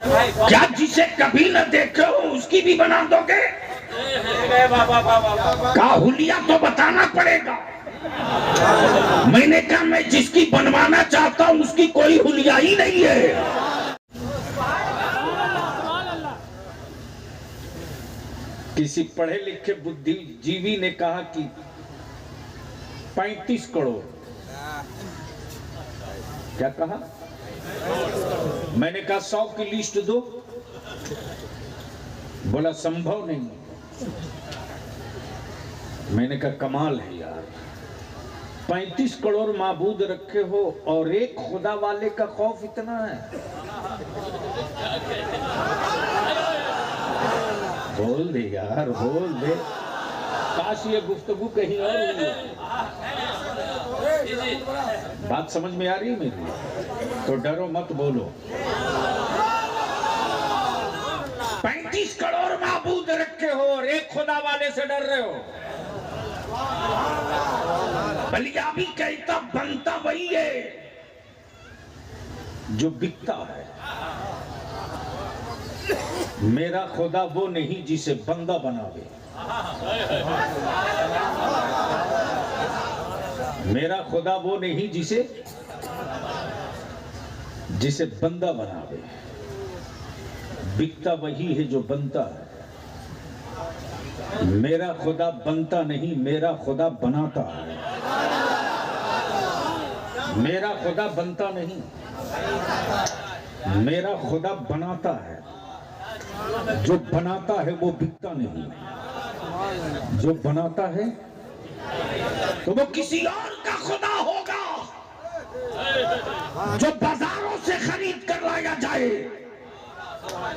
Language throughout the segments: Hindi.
क्या जिसे कभी न देखे हो उसकी भी बना दोगे? का हुलिया तो बताना पड़ेगा। मैंने कहा मैं जिसकी बनवाना चाहता हूं उसकी कोई हुलिया ही नहीं है। किसी पढ़े लिखे बुद्धिजीवी ने कहा कि 35 करोड़। क्या कहा? मैंने कहा 100 की लिस्ट दो। बोला संभव नहीं। मैंने कहा कमाल है यार, 35 करोड़ माबूद रखे हो और एक खुदा वाले का खौफ इतना है। बोल दे यार, बोल दे। काश ये गुफ्तगू कहीं और हुई। बात समझ में आ रही है मेरी? तो डरो मत, बोलो। 35 करोड़ माबूद रखे हो और एक खुदा वाले से डर रहे हो। बलिया भी कहता बनता वही है जो बिकता है। मेरा खुदा वो नहीं जिसे बंदा बनावे। मेरा खुदा वो नहीं जिसे बंदा बनावे। बिकता वही है जो बनता है। मेरा खुदा बनता नहीं, मेरा खुदा बनाता है। मेरा खुदा बनता नहीं, मेरा खुदा बनाता है। जो बनाता है वो बिकता नहीं। जो बनाता है तो वो किसी और का खुदा होगा जो बाजारों से खरीद कर लाया जाए।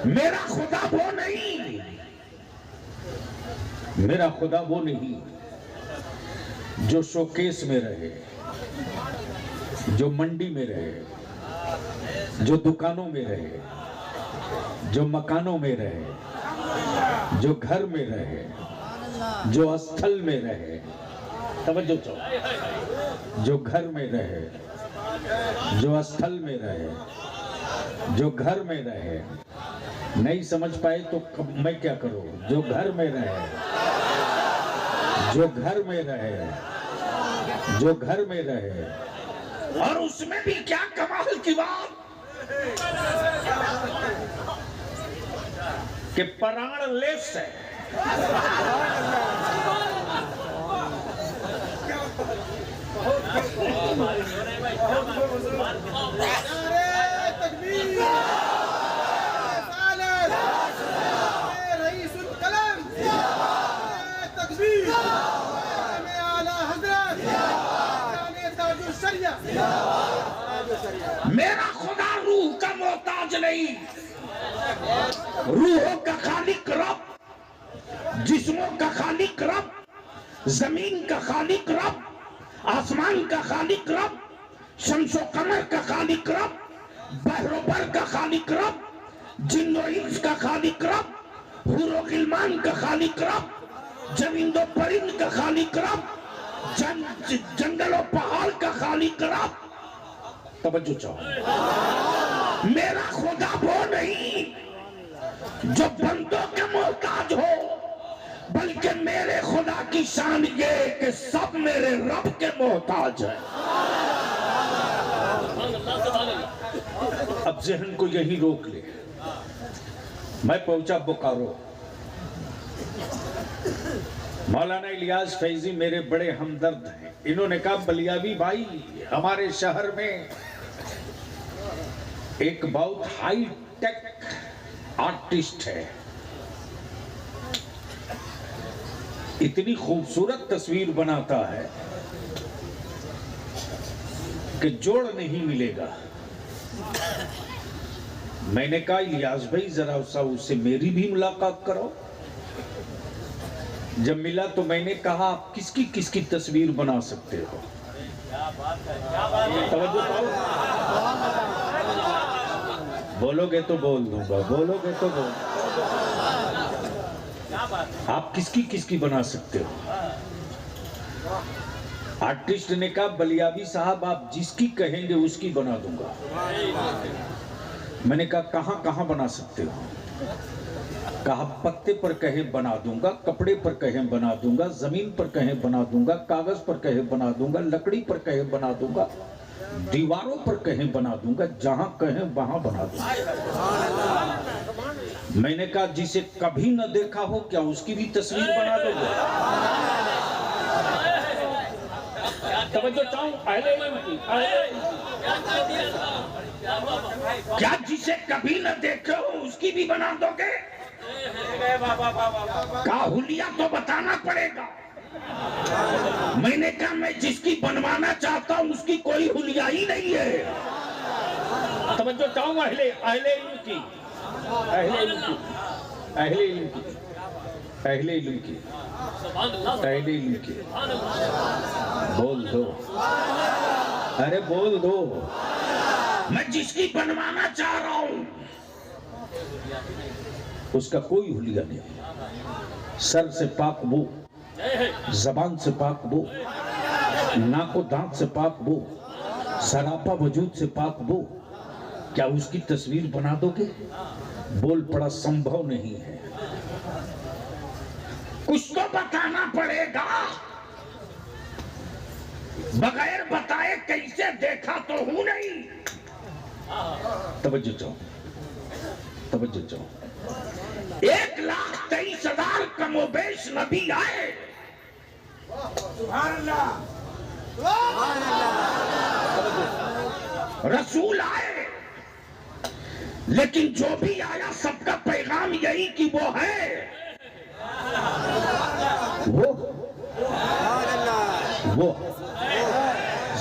मेरा खुदा वो नहीं। मेरा खुदा वो नहीं जो शोकेस में रहे, जो मंडी में रहे, जो दुकानों में रहे, जो मकानों में रहे, जो घर में रहे, जो स्थल में रहे। तवज्जो चाहो। जो घर में रहे, जो स्थल में रहे, जो घर में रहे। नहीं समझ पाए तो मैं क्या करूं? जो घर में रहे, जो घर में रहे, जो घर में रहे। और उसमें भी क्या कमाल की बात कि प्राण लेस है। मेरा खुदा रूह का मोहताज नहीं। रूहों का खालिक रब, जिस्मों का खालिक रब, जमीन का खालिक रब, आसमान का खालिक रब, शम्सो कमर का खालिक रब, बहरोबर का खालिक रब, जिन्नो इंस का खालिक रब, हुरो गिलमान का खालिक रब, जमींदो परिंद का खालिक रब, जंगलों पहाड़ का खालिक रब। तवज्जो चाहो। मेरा खुदा वो नहीं जो बंदों के मोहताज हो, बल्कि मेरे खुदा की शान ये कि सब मेरे रब के मोहताज है। अब जहन को यही रोक ले। मैं पहुंचा बोकारो। मौलाना इलियास फैजी मेरे बड़े हमदर्द हैं। इन्होंने कहा बलियावी भाई, हमारे शहर में एक बहुत हाई टेक आर्टिस्ट है, इतनी खूबसूरत तस्वीर बनाता है कि जोड़ नहीं मिलेगा। मैंने कहा इलियास भाई जरा उससे मेरी भी मुलाकात करो। जब मिला तो मैंने कहा आप किसकी किसकी तस्वीर बना सकते हो? बोलोगे तो बोल दूंगा, बोलोगे तो बोल। आप किसकी किसकी बना सकते हो? आर्टिस्ट ने कहा बलियावी साहब आप जिसकी कहेंगे उसकी बना दूंगा। मैंने कहा कहां कहां बना सकते हो? कहा पत्ते पर कहे बना दूंगा, कपड़े पर कहे बना दूंगा, जमीन पर कहे बना दूंगा, कागज पर कहे बना दूंगा, लकड़ी पर कहे बना दूंगा, दीवारों पर कहे बना दूंगा, जहां कहे वहां बना दूंगा। मैंने कहा जिसे कभी न देखा हो क्या उसकी भी तस्वीर बना दोगे? क्या जिसे कभी न देखे हो उसकी भी बना दोगे? का हुलिया तो बताना पड़ेगा। मैंने कहा मैं जिसकी बनवाना चाहता हूं उसकी कोई हुलिया ही नहीं है। तवज्जो चाहूं अहले इल्म की, अहले इल्म की, अहले इल्म की, अहले इल्म की, अहले इल्म की। बोल दो, अरे बोल दो। मैं जिसकी बनवाना चाह रहा हूं उसका कोई हुलिया नहीं। सर से पाक बो, जबान से पाक बो, नाको दांत से पाक बो, सरापा वजूद से पाक बो। क्या उसकी तस्वीर बना दोगे? बोल पड़ा संभव नहीं है। कुछ तो बताना पड़ेगा। बगैर बताए कैसे देखा तो हूं नहीं। तवज्जो चाहो, तवज्जो चाहो। 1,23,000 कमोबेश नबी आए। सुभान अल्लाह, सुभान अल्लाह। रसूल आए, लेकिन जो भी आया सबका पैगाम यही कि वो है, वो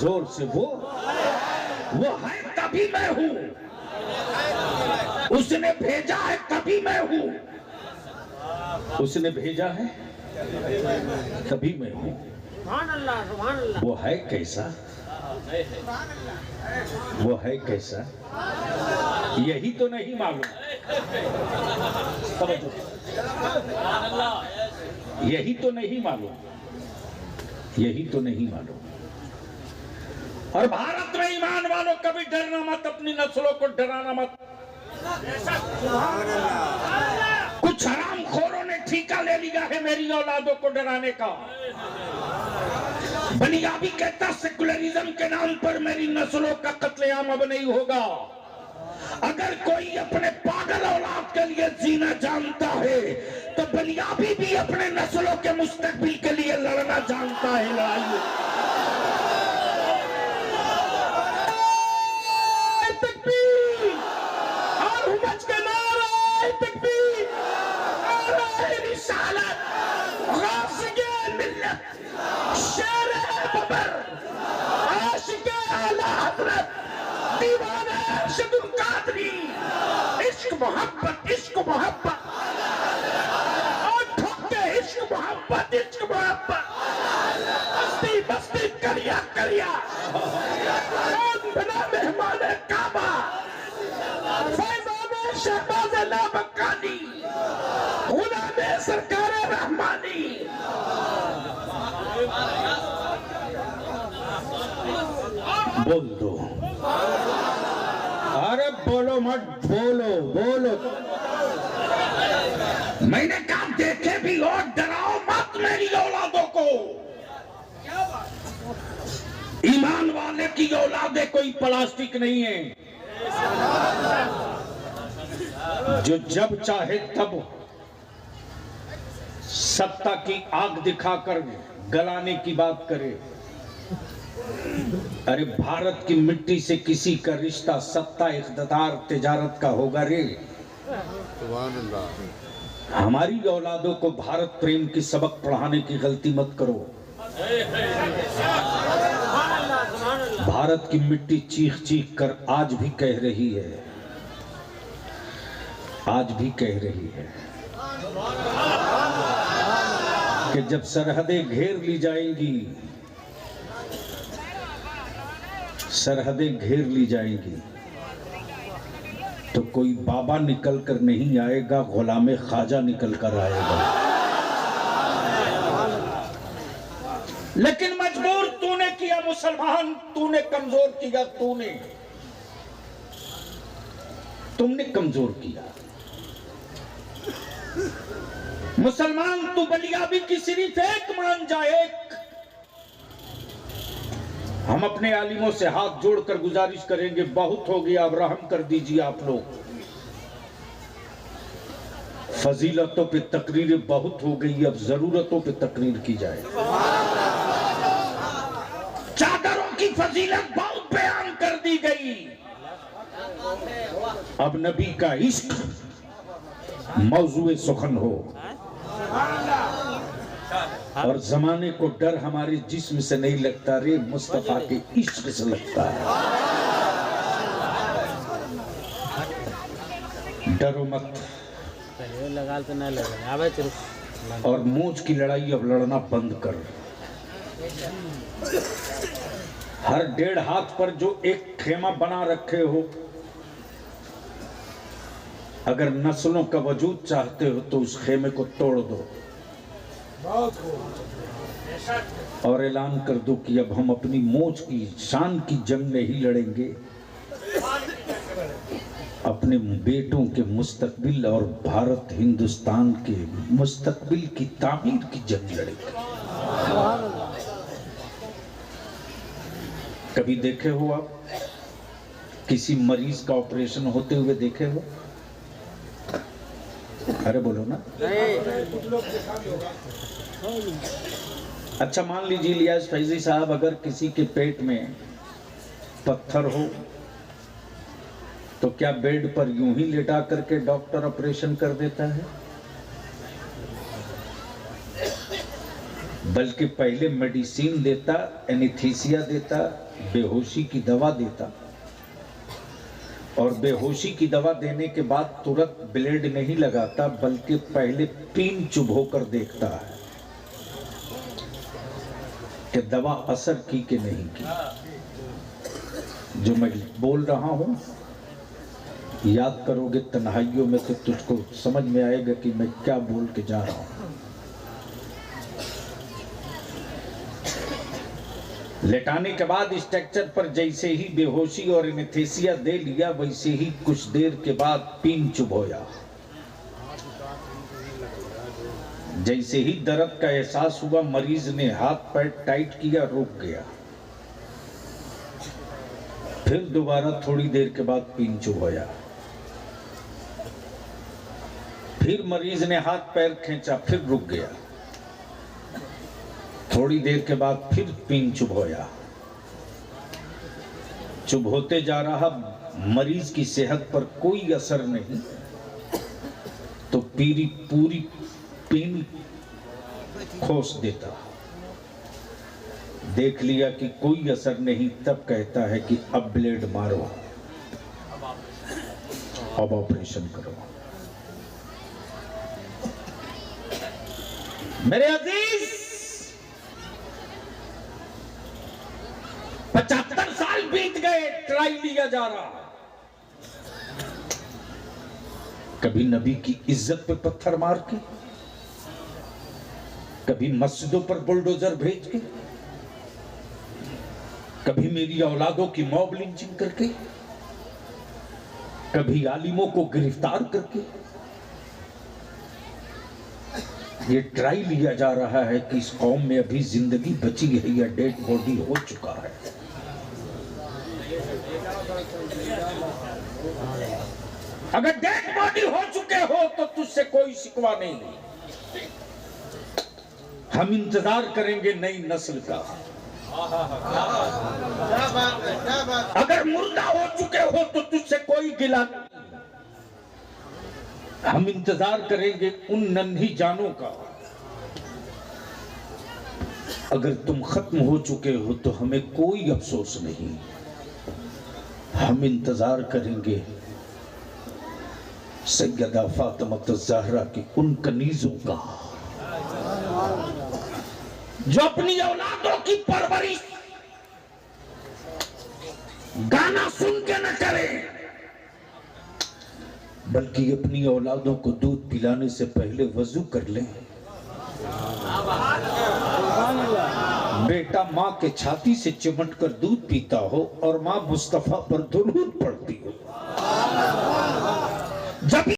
जोर से वो है तभी मैं हूं। उसने भेजा है तभी मैं हूं। उसने भेजा है तभी मैं हूं। वो है कैसा? वो है कैसा? यही तो नहीं मालूम। यही तो नहीं मालूम, यही तो नहीं मालूम। और भारत में ईमान वालों कभी डरना मत, अपनी नस्लों को डराना मत। कुछ हरामखोरों ने ठेका ले लिया है मेरी औलादों को डराने का। बनियाबी कहता सेकुलरिज्म के नाम पर मेरी नस्लों का कत्लेआम अब नहीं होगा। अगर कोई अपने पागल औलाद के लिए जीना जानता है तो बनियाबी भी अपने नस्लों के मुस्तकबिल के लिए लड़ना जानता है। लड़ाई इश्क मोहब्बत, इश्क मोहब्बत और ठोके इश्क मोहब्बत, इश्क मोहब्बत। बस्ती बस्ती करिया करिया कौन बना मेहमान काबा, फैज़ान शहबाज लाबकानी, गुलाम सरकार रहमानी। बोल दो, अरे बोलो मत, बोलो बोलो। मैंने कहा देखे भी और डराओ मत मेरी औलादों को। ईमान वाले की औलादे कोई प्लास्टिक नहीं है जो जब चाहे तब सत्ता की आग दिखाकर गलाने की बात करे। अरे भारत की मिट्टी से किसी का रिश्ता सत्ता, इख्तिदार, तिजारत का होगा रे? हमारी औलादों को भारत प्रेम की सबक पढ़ाने की गलती मत करो। भारत की मिट्टी चीख चीख कर आज भी कह रही है, आज भी कह रही है कि जब सरहदें घेर ली जाएंगी, सरहदें घेर ली जाएंगी तो कोई बाबा निकल कर नहीं आएगा, गुलामे ख्वाजा निकल कर आएगा। लेकिन मजबूर तूने किया मुसलमान, तूने कमजोर किया, तूने तुमने कमजोर किया। मुसलमान तू बलियाबी की सिर्फ एक मान जाए। हम अपने आलिमों से हाथ जोड़कर गुजारिश करेंगे, बहुत हो गया, अब रहम कर दीजिए आप लोग। फजीलतों पे तकरीरें बहुत हो गई, अब जरूरतों पे तकरीर की जाए। चादरों की फजीलत बहुत बयान कर दी गई, अब नबी का इश्क मौजूए सुखन हो। और जमाने को डर हमारे जिस्म से नहीं लगता रे, मुस्तफा के इश्क से लगता है। डरो मत, लगा तो नहीं लगा। और मूंछ की लड़ाई अब लड़ना बंद कर। हर 1.5 हाथ पर जो एक खेमा बना रखे हो, अगर नस्लों का वजूद चाहते हो तो उस खेमे को तोड़ दो और ऐलान कर दो कि अब हम अपनी मूंछ की शान की जंग नहीं लड़ेंगे, अपने बेटों के मुस्तकबिल और भारत हिंदुस्तान के मुस्तकबिल की तामीर की जंग लड़ेंगे। कभी देखे हो आप किसी मरीज का ऑपरेशन होते हुए देखे हो? अरे बोलो ना। अच्छा मान लीजिए लियाज फैजी साहब, अगर किसी के पेट में पत्थर हो तो क्या बेड पर यूं ही लेटा करके डॉक्टर ऑपरेशन कर देता है? बल्कि पहले मेडिसिन देता, एनेस्थीसिया देता, बेहोशी की दवा देता, और बेहोशी की दवा देने के बाद तुरंत ब्लेड नहीं लगाता, बल्कि पहले पिन चुभो कर देखता है कि दवा असर की कि नहीं की। जो मैं बोल रहा हूं याद करोगे तन्हाइयों में तो तुझको समझ में आएगा कि मैं क्या बोल के जा रहा हूं। लेटाने के बाद स्ट्रक्चर पर जैसे ही बेहोशी और एनेस्थीसिया दे लिया, वैसे ही कुछ देर के बाद पिन चुभोया। जैसे ही दर्द का एहसास हुआ, मरीज ने हाथ पैर टाइट किया, रुक गया। फिर दोबारा थोड़ी देर के बाद पिन चुभोया। फिर मरीज ने हाथ पैर खींचा, फिर रुक गया। थोड़ी देर के बाद फिर पिन चुभोया। चुभोते जा रहा, मरीज की सेहत पर कोई असर नहीं, तो पूरी पिन खोस देता। देख लिया कि कोई असर नहीं, तब कहता है कि अब ब्लेड मारो, अब ऑपरेशन करो। मेरे अजीज, 75 साल बीत गए, ट्राई लिया जा रहा। कभी नबी की इज्जत पे पत्थर मार के, कभी मस्जिदों पर बुलडोजर भेज के, कभी मेरी औलादों की मॉब लिंचिंग करके, कभी आलिमों को गिरफ्तार करके। ये ट्राई लिया जा रहा है कि इस कौम में अभी जिंदगी बची है या डेड बॉडी हो चुका है। अगर डेड बॉडी हो चुके हो तो तुझसे कोई शिकवा नहीं। हम इंतजार करेंगे नई नस्ल का। अगर मुर्दा हो चुके हो तो तुझसे कोई गिला नहीं। हम इंतजार करेंगे उन नन्ही जानों का। अगर तुम खत्म हो चुके हो तो हमें कोई अफसोस नहीं। हम इंतजार करेंगे सैयदा फातिमा ज़हरा की उन कनीजों का जो अपनी औलादों की परवरिश गाना सुन के न करे, बल्कि अपनी औलादों को दूध पिलाने से पहले वजू कर ले। बेटा माँ के छाती से चिमट कर दूध पीता हो और माँ मुस्तफा पर दुरूद पढ़ती हो। जब